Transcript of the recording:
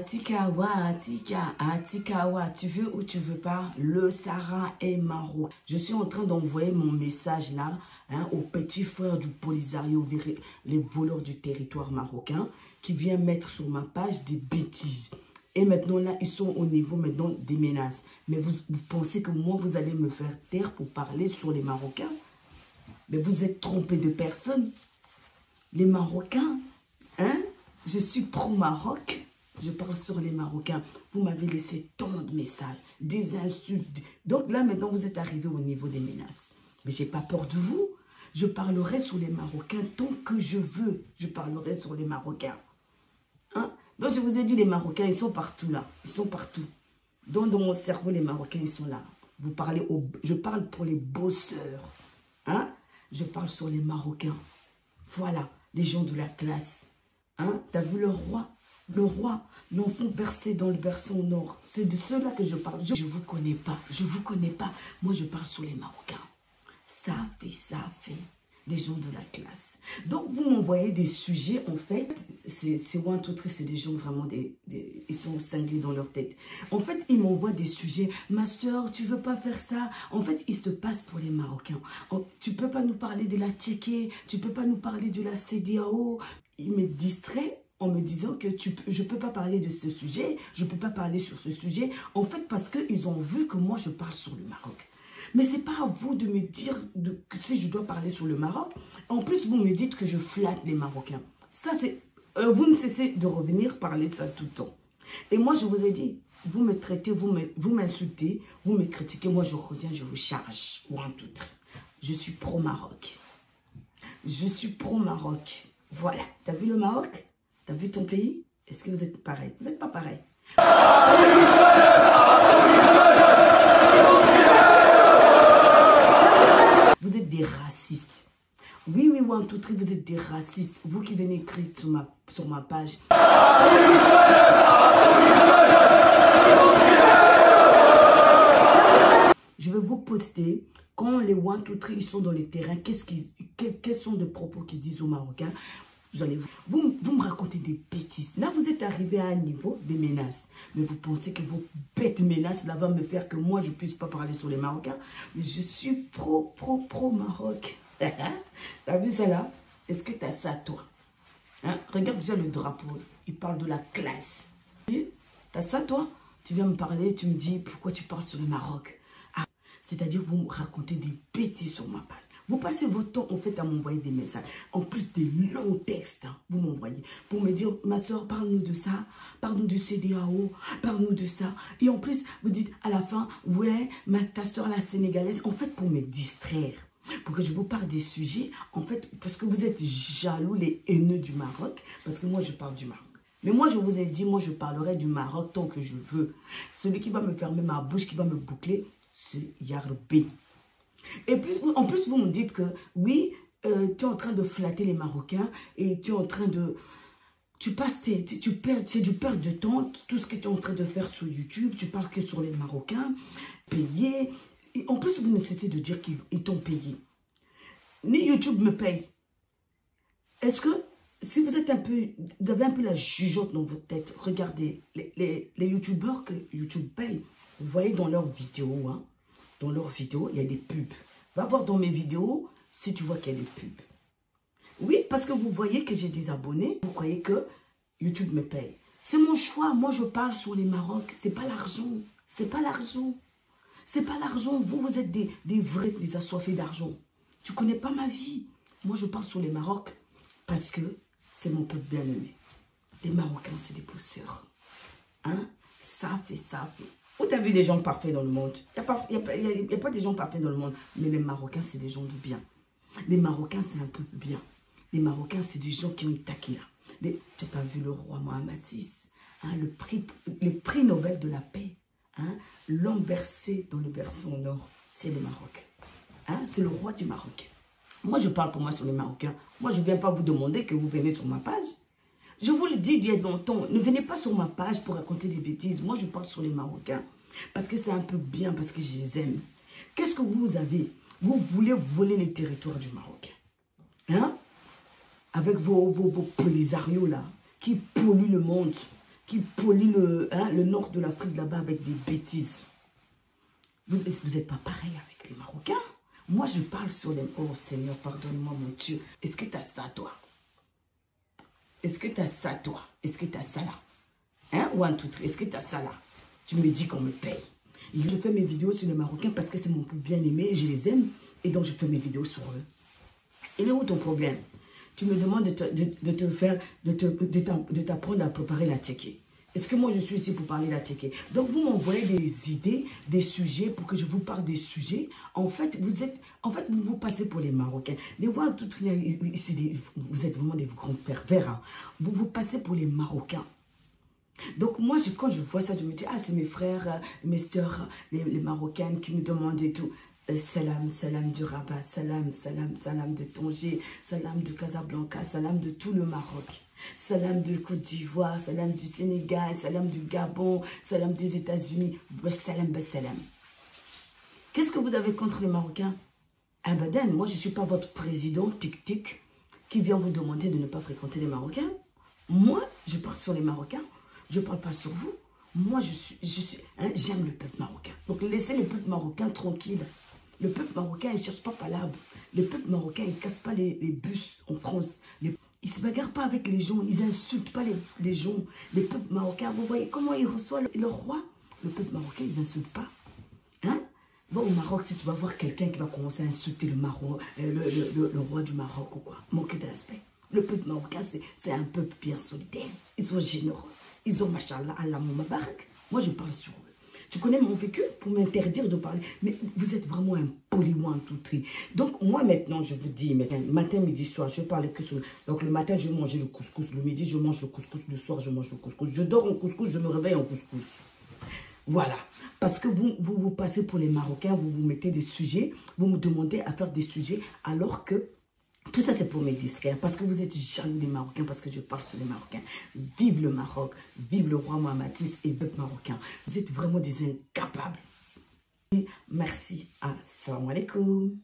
Atikawa, Atikawa, tu veux ou tu veux pas, le Sahara est marocain. Je suis en train d'envoyer mon message là aux petits frères du Polisario, les voleurs du territoire marocain, qui viennent mettre sur ma page des bêtises. Et maintenant là, ils sont au niveau maintenant des menaces. Mais vous pensez que moi, vous allez me faire taire pour parler sur les Marocains? Mais vous êtes trompé de personne. Les Marocains, hein? Je suis pro-Maroc. Je parle sur les Marocains. Vous m'avez laissé tant de messages, des insultes. Donc là, maintenant, vous êtes arrivé au niveau des menaces. Mais je n'ai pas peur de vous. Je parlerai sur les Marocains tant que je veux. Je parlerai sur les Marocains. Hein? Donc, je vous ai dit, les Marocains, ils sont partout là. Ils sont partout. Donc, dans mon cerveau, les Marocains, ils sont là. Vous parlez je parle pour les bosseurs. Hein? Je parle sur les Marocains. Voilà, les gens de la classe. Hein? T'as vu le roi? Le roi, l'enfant bercé dans le berceau nord. C'est de ceux-là que je parle. Je ne vous connais pas. Je ne vous connais pas. Moi, je parle sur les Marocains. Ça fait. Les gens de la classe. Donc, vous m'envoyez des sujets, en fait. C'est one, two, three, c'est des gens vraiment, ils sont cinglés dans leur tête. En fait, ils m'envoient des sujets. Ma soeur, tu veux pas faire ça? En fait, il se passe pour les Marocains. Tu peux pas nous parler de la Tchéquée, tu peux pas nous parler de la CEDEAO. Ils me distraient en me disant que je ne peux pas parler de ce sujet, je ne peux pas parler sur ce sujet. En fait, parce qu'ils ont vu que moi, je parle sur le Maroc. Mais ce n'est pas à vous de me dire que si je dois parler sur le Maroc. En plus, vous me dites que je flatte les Marocains. Ça, c'est... vous ne cessez de revenir parler de ça tout le temps. Et moi, je vous ai dit, vous me traitez, vous m'insultez, vous me critiquez. Moi, je reviens, je vous charge. One, two, three. Je suis pro-Maroc. Je suis pro-Maroc. Voilà. Tu as vu le Maroc? Tu as vu ton pays? Est-ce que vous êtes pareil? Vous n'êtes pas pareil. Vous êtes des racistes. Oui, one, two, three, vous êtes des racistes. Vous qui venez écrire sur ma page. Je vais vous poster quand les one, two, three, ils sont dans les terrains. Quels sont les propos qu'ils disent aux Marocains? Vous me racontez des bêtises. Là, vous êtes arrivé à un niveau des menaces. Mais vous pensez que vos bêtes menaces là vont me faire que moi, je ne puisse pas parler sur les Marocains. Mais je suis pro-Maroc. T'as vu ça là? Est-ce que tu as ça, toi? Hein? Regarde déjà le drapeau. Il parle de la classe. T'as ça, toi? Tu viens me parler, tu me dis pourquoi tu parles sur le Maroc. Ah, c'est-à-dire, vous me racontez des bêtises sur ma page. Vous passez votre temps, en fait, à m'envoyer des messages. En plus des longs textes, hein, vous m'envoyez. Pour me dire, ma soeur, parle-nous de ça. Parle-nous du CEDEAO. Parle-nous de ça. Et en plus, vous dites à la fin, ouais, ta soeur, la sénégalaise. En fait, pour me distraire. Pour que je vous parle des sujets. En fait, parce que vous êtes jaloux, les haineux du Maroc. Parce que moi, je parle du Maroc. Mais moi, je vous ai dit, moi, je parlerai du Maroc tant que je veux. Celui qui va me fermer ma bouche, qui va me boucler, c'est Yarbé. Et puis, en plus, vous me dites que, oui, tu es en train de flatter les Marocains et tu es en train de... Tu perds, c'est du perte de temps, tout ce que tu es en train de faire sur YouTube, tu parles que sur les Marocains, payés. Et en plus, vous me cessez de dire qu'ils t'ont payé. Ni YouTube me paye. Est-ce que, si vous êtes vous avez un peu la jugeote dans votre tête, regardez, les YouTubeurs que YouTube paye, vous voyez dans leurs vidéos, hein, dans leurs vidéos, il y a des pubs. Va voir dans mes vidéos si tu vois qu'il y a des pubs. Oui, parce que vous voyez que j'ai des abonnés. Vous croyez que YouTube me paye. C'est mon choix. Moi, je parle sur les Maroc. C'est pas l'argent. C'est pas l'argent. C'est pas l'argent. Vous êtes des vrais, des assoiffés d'argent. Tu connais pas ma vie. Moi, je parle sur les Maroc parce que c'est mon peuple bien-aimé. Les Marocains, c'est des pousseurs. Hein? Ça fait. Vous avez des gens parfaits dans le monde. Il n'y a pas des gens parfaits dans le monde. Mais les Marocains, c'est des gens de bien. Les Marocains, c'est un peuple bien. Les Marocains, c'est des gens qui ont une taquilla. Tu n'as pas vu le roi Mohamed VI, hein, le prix Nobel de la paix. Hein, l'homme bercé dans le berceau nord, c'est le Maroc. Hein, c'est le roi du Maroc. Moi, je parle pour moi sur les Marocains. Moi, je ne viens pas vous demander que vous venez sur ma page. Je vous le dis il y a longtemps, ne venez pas sur ma page pour raconter des bêtises. Moi, je parle sur les Marocains. Parce que c'est un peu bien, parce que je les aime. Qu'est-ce que vous avez? Vous voulez voler les territoires du Maroc. Hein? Avec vos polisarios là, qui polluent le monde. qui pollue le nord de l'Afrique là-bas avec des bêtises. Vous n'êtes pas pareil avec les Marocains. Moi, je parle sur les... Oh Seigneur, pardonne-moi mon Dieu. Est-ce que tu as ça, toi? Est-ce que tu as ça, toi? Est-ce que tu as ça là? Hein? Ou un tout. Est-ce que tu as ça là? Tu me dis qu'on me paye. Je fais mes vidéos sur les Marocains parce que c'est mon plus bien-aimé et je les aime. Et donc, je fais mes vidéos sur eux. Et est où ton problème? Tu me demandes de t'apprendre à préparer la tchéké. Est-ce que moi, je suis ici pour parler la tchéké? Donc, vous m'envoyez des idées, des sujets pour que je vous parle des sujets. En fait, vous passez pour les Marocains. Les Ouad Toutri, vous êtes vraiment des grands pervers. Hein. Vous passez pour les Marocains. Donc, moi, quand je vois ça, je me dis, ah, c'est mes frères, mes soeurs, les Marocaines qui me demandent et tout. Salam, salam du Rabat, salam, salam, salam de Tanger, salam de Casablanca, salam de tout le Maroc, salam de Côte d'Ivoire, salam du Sénégal, salam du Gabon, salam des États-Unis, salam, salam. Qu'est-ce que vous avez contre les Marocains? Abadan, moi je ne suis pas votre président tic-tic qui vient vous demander de ne pas fréquenter les Marocains. Moi, je parle sur les Marocains, je ne parle pas sur vous. Moi, j'aime le peuple marocain. Donc laissez le peuple marocain tranquille. Le peuple marocain, il ne cherche pas palabre. Le peuple marocain, il ne casse pas les bus en France. Ils ne se bagarrent pas avec les gens. Ils n'insultent pas les gens. Le peuple marocain, vous voyez comment il reçoit le roi? Le peuple marocain, ils n'insultent pas. Hein? Va au Maroc, si tu vas voir quelqu'un qui va commencer à insulter le roi du Maroc ou quoi. Manquer de respect. Le peuple marocain, c'est un peuple bien solidaire. Ils sont généreux. Ils ont, machallah, Allah Moubarak. Moi, je parle sur eux. Tu connais mon vécu pour m'interdire de parler. Mais vous êtes vraiment un poliouan tout tri. Donc, moi, maintenant, je vous dis, matin, midi, soir, je vais parler que sur... Donc, le matin, je vais manger le couscous. Le midi, je mange le couscous. Le soir, je mange le couscous. Je dors en couscous, je me réveille en couscous. Voilà. Parce que vous passez pour les Marocains, vous mettez des sujets, vous me demandez à faire des sujets, alors que tout ça, c'est pour me distraire. Parce que vous êtes jaloux des Marocains, parce que je parle sur les Marocains. Vive le Maroc, vive le roi Mohamed VI et le peuple marocain. Vous êtes vraiment des incapables. Et merci. Assalamu alaikum.